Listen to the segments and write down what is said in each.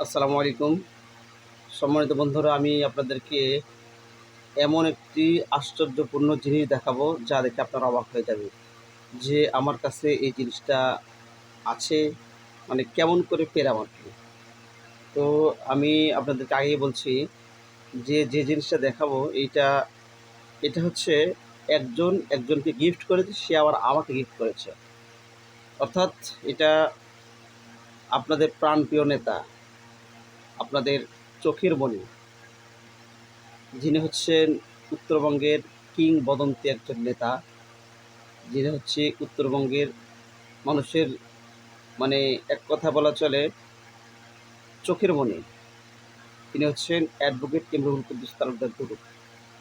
আসসালামু আলাইকুম। সম্মানিত বন্ধুরা, আমি আপনাদেরকে এমন একটি আশ্চর্যপূর্ণ জিনিস দেখাবো যা দেখে আপনারা অবাক হয়ে যাবে যে আমার কাছে এই জিনিসটা আছে, মানে কেমন করে পেলাম আর কি। তো আমি আপনাদেরকে আগেই বলছি যে যে জিনিসটা দেখাবো এটা হচ্ছে একজনকে গিফট করেছে, সে আবার আমাকে গিফট করেছে। অর্থাৎ এটা আপনাদের প্রাণপ্রিয় নেতা, আপনাদের চোখের মণি, যিনি হচ্ছেন উত্তরবঙ্গের কিংবদন্তি একজন নেতা, যিনি হচ্ছে উত্তরবঙ্গের মানুষের, মানে এক কথা বলা চলে চোখের মণি। তিনি হচ্ছেন অ্যাডভোকেট ইমরুল কুদ্দুস তালুকদার টুডু।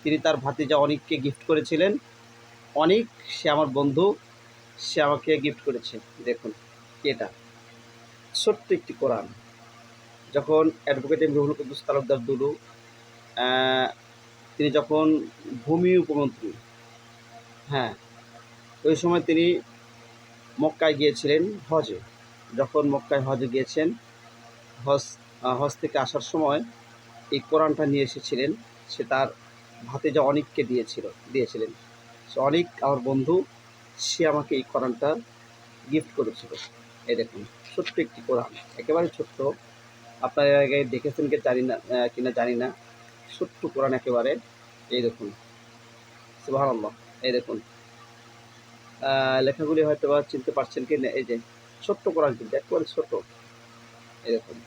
তিনি তার ভাতিজা অনিককে গিফট করেছিলেন। অনিক, সে আমার বন্ধু, সে আমাকে গিফট করেছে। দেখুন এটা ছোট্ট একটি কোরআন। যখন অ্যাডভোকেট ইমরুল কুদ্দুস তালুকদার টুডু তিনি যখন ভূমি উপমন্ত্রী, হ্যাঁ, ওই সময় তিনি মক্কায় গিয়েছিলেন হজে। যখন মক্কায় হজে গিয়েছেন, হজ হজ থেকে আসার সময় এই কোরআনটা নিয়ে এসেছিলেন। সে তার ভাতিজা অনিককে দিয়েছিলেন। সে অনিক আমার বন্ধু, সে আমাকে এই কোরআনটা গিফট করেছিল। এই দেখুন ছোট্ট একটি কোরআন, একেবারে ছোট্ট। আপনারা এর আগে দেখেছেন কিনা জানি না। ছোট্ট কোরআন একেবারে। এই দেখুন, সুবহানাল্লাহ। এই দেখুন লেখাগুলি হয়তো বা চিনতে পারছেন কি না। এই যে ছোট্ট কোরআন, কিন্তু একেবারে ছোট। এই দেখুন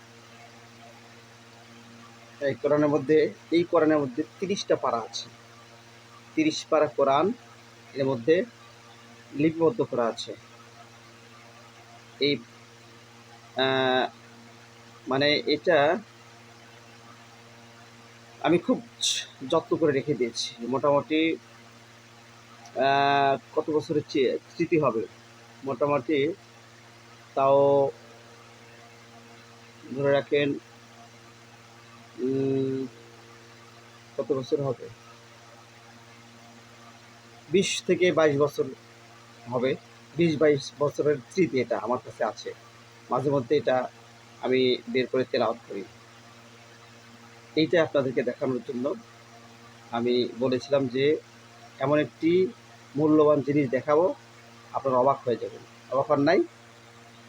এই কোরআনের মধ্যে 30টা পারা আছে। 30 পারা কোরআন এর মধ্যে লিপিবদ্ধ করা আছে। এই মানে এটা আমি খুব যত্ন করে রেখে দিয়েছি। মোটামুটি কত বছরের স্মৃতি হবে, মোটামুটি তাও ধরে রাখেন কত বছর হবে, 20 থেকে 22 বছর হবে। 20-22 বছরের স্মৃতি এটা আমার কাছে আছে। মাঝে মধ্যে এটা আমি বের করে তেলাওয়াত করি। এইটা আপনাদেরকে দেখানোর জন্য আমি বলেছিলাম যে এমন একটি মূল্যবান জিনিস দেখাবো, আপনারা অবাক হয়ে যাবেন। অবাক হন নাই?